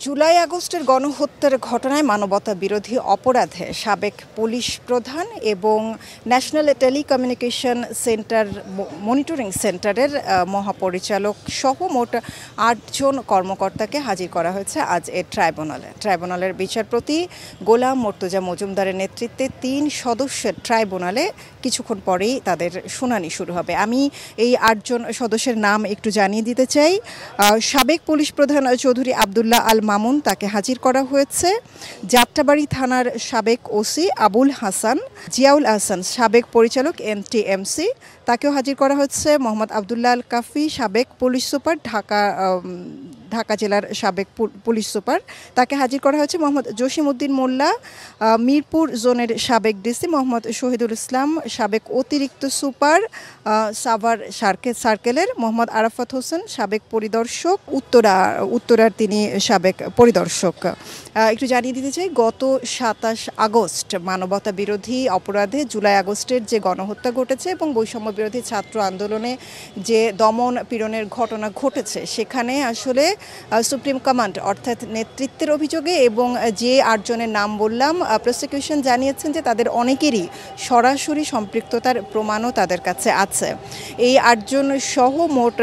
জুলাই আগস্টের গণহত্যার ঘটনায় মানবতা বিরোধী অপরাধে সাবেক পুলিশ প্রধান এবং ন্যাশনাল টেলিকমিউনিকেশন সেন্টার মনিটরিং সেন্টারের মহাপরিচালক সহ মোট ৮ জন কর্মকর্তাকে হাজির করা হয়েছে আজ এর ট্রাইব্যুনালের বিচারপতি গোলাম মর্তুজা মজুমদারের নেতৃত্বে ৩ সদস্যের ট্রাইব্যুনালে কিছুক্ষণ পরেই তাদের শুনানি শুরু হবে। আমি এই ৮ জন সদস্যের নাম একটু জানিয়ে দিতে চাই। সাবেক পুলিশ প্রধান চৌধুরী আবদুল্লাহ আল মামুন, তাকে হাজির করা হয়েছে। যাত্রাবাড়ি থানার সাবেক ওসি আবুল হাসান, জিয়াউল আহসান সাবেক পরিচালক NTMC, তাকেও হাজির করা হচ্ছে। মোহাম্মদ আবদুল্লাহ আল কাফি সাবেক পুলিশ সুপার, ঢাকা জেলার সাবেক পুলিশ সুপার, তাকে হাজির করা হয়েছে। মোহাম্মদ জসিম উদ্দিন মোল্লা মিরপুর জোনের সাবেক ডিসি, মোহাম্মদ শহীদুল ইসলাম সাবেক অতিরিক্ত সুপার সাভার সার্কেলের, মোহাম্মদ আরাফাত হোসেন সাবেক পরিদর্শক উত্তরার তিনি সাবেক পরিদর্শক। একটু জানিয়ে দিতে চাই, গত ২৭ আগস্ট মানবতা বিরোধী অপরাধে জুলাই আগস্টের যে গণহত্যা ঘটেছে এবং বৈষম্য বিরোধী ছাত্র আন্দোলনে যে দমন পীড়নের ঘটনা ঘটেছে, সেখানে আসলে সুপ্রিম কমান্ড অর্থাৎ নেতৃত্বের অভিযোগে এবং যে ৮ জনের নাম বললাম, প্রসিকিউশন জানিয়েছেন যে তাদের অনেকেরই সরাসরি সম্পৃক্ততার প্রমাণও তাদের কাছে আছে। এই ৮ জন সহ মোট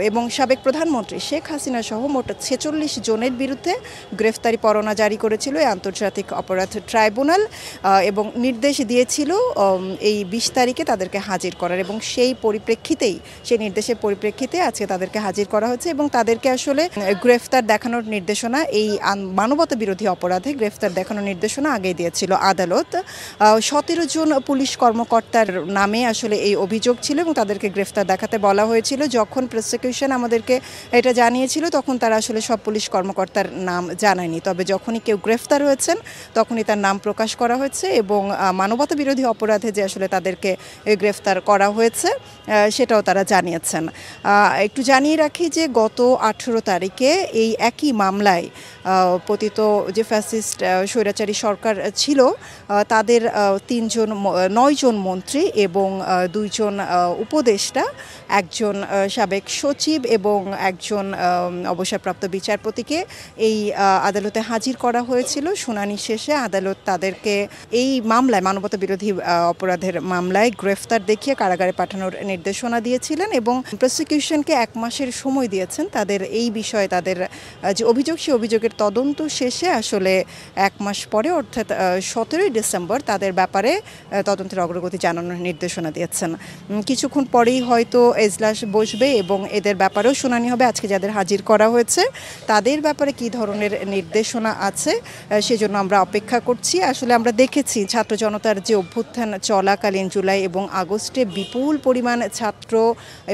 এবং সাবেক প্রধানমন্ত্রী শেখ হাসিনা সহ মোট ৪৬ জনের বিরুদ্ধে গ্রেফতারি পরোয়ানা জারি করেছিল এই আন্তর্জাতিক অপরাধ ট্রাইব্যুনাল এবং নির্দেশ দিয়েছিল এই ২০ তারিখে তাদেরকে হাজির করার, এবং সেই নির্দেশের পরিপ্রেক্ষিতে আজকে তাদেরকে হাজির করা হচ্ছে এবং তাদেরকে আসলে গ্রেফতার দেখানোর নির্দেশনা, এই মানবতা বিরোধী অপরাধে গ্রেফতার দেখানোর নির্দেশনা আগেই দিয়েছিল আদালত। ১৭ জন পুলিশ কর্মকর্তার নামে আসলে এই অভিযোগ ছিল এবং তাদেরকে গ্রেফতার দেখাতে বলা হয়েছিল। যখন প্রসিকিউশন আমাদেরকে এটা জানিয়েছিল তখন তারা আসলে সব পুলিশ কর্মকর্তার নাম জানায়নি, তবে যখনই কেউ গ্রেফতার হয়েছেন তখনই তার নাম প্রকাশ করা হয়েছে এবং মানবতা বিরোধী অপরাধে যে আসলে তাদেরকে গ্রেফতার করা হয়েছে সেটাও তারা জানিয়েছেন। একটু জানিয়ে রাখি যে গত ১৮ তারিখে এই একই মামলায় পতিত যে ফ্যাসিস্ট স্বৈরাচারী সরকার ছিল তাদের ৯ জন মন্ত্রী এবং ২ জন উপদেষ্টা, একজন সাবেক সচিব এবং একজন অবসরপ্রাপ্ত বিচারপতিকে এই আদালতে হাজির করা হয়েছিল। শুনানি শেষে আদালত তাদেরকে এই মামলায়, মানবতা বিরোধী অপরাধের মামলায় গ্রেফতার দেখিয়ে কারাগারে পাঠানোর নির্দেশনা দিয়েছিলেন এবং প্রসিকিউশনকে ১ মাসের সময় দিয়েছেন তাদের এই বিষয়ে, তাদের যে অভিযোগ সেই অভিযোগের তদন্ত শেষে আসলে ১ মাস পরে অর্থাৎ ১৭ই ডিসেম্বর তাদের ব্যাপারে তদন্তের অগ্রগতি জানানোর নির্দেশনা দিয়েছেন। কিছুক্ষণ পরেই হয়তো এজলাস বসবে এবং এদের ব্যাপারেও শুনানি হবে। আজকে যাদের হাজির করা হয়েছে তাদের ব্যাপারে কী ধরনের নির্দেশনা আছে সেজন্য আমরা অপেক্ষা করছি। আসলে আমরা দেখেছি ছাত্র জনতার যে অভ্যুত্থান চলাকালীন জুলাই এবং আগস্টে বিপুল পরিমাণ ছাত্র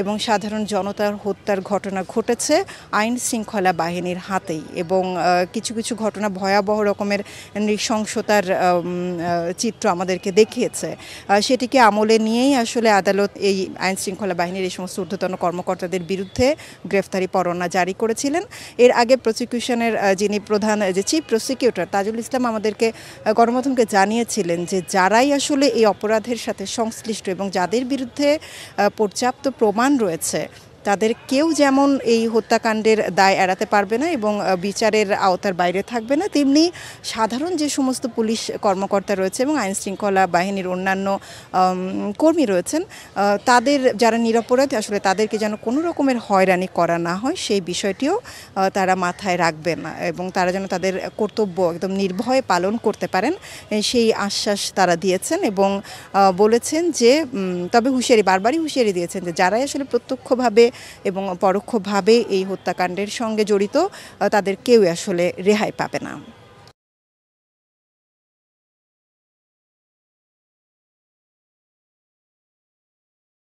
এবং সাধারণ জনতার হত্যার ঘটনা ঘটেছে আইন শৃঙ্খলা বাহিনীর হাতেই, এবং কিছু কিছু ঘটনা ভয়াবহ রকমের নৃশংসতার চিত্র আমাদেরকে দেখিয়েছে। সেটিকে আমলে নিয়েই আসলে আদালত এই আইন শৃঙ্খলা বাহিনীর এই সমস্ত ঊর্ধ্বতন কর্মকর্তাদের বিরুদ্ধে গ্রেফতারি পরোয়ানা জারি করেছিলেন। এর আগে প্রসিকিউশনের যিনি প্রধান যে চিফ প্রসিকিউটর তাজুল ইসলাম আমাদেরকে গণমাধ্যমকে জানিয়েছিলেন যে যারাই আসলে এই অপরাধের সাথে সংশ্লিষ্ট এবং যাদের বিরুদ্ধে পর্যাপ্ত প্রমাণ রয়েছে তাদের কেউ যেমন এই হত্যাকাণ্ডের দায় এড়াতে পারবে না এবং বিচারের আওতার বাইরে থাকবে না, তেমনি সাধারণ যে সমস্ত পুলিশ কর্মকর্তা রয়েছে এবং আইনশৃঙ্খলা বাহিনীর অন্যান্য কর্মী রয়েছেন তাদের যারা নিরপরাধ আসলে তাদেরকে যেন কোনো রকমের হয়রানি করা না হয় সেই বিষয়টিও তারা মাথায় রাখবেন এবং তারা যেন তাদের কর্তব্য একদম নির্ভয়ে পালন করতে পারেন সেই আশ্বাস তারা দিয়েছেন এবং বলেছেন যে তবে বারবারই হুঁশিয়ারি দিয়েছেন যে যারাই আসলে প্রত্যক্ষভাবে এবং পরোক্ষভাবে এই হত্যাকাণ্ডের সঙ্গে জড়িত তাদের কেউ আসলে রেহাই পাবে না।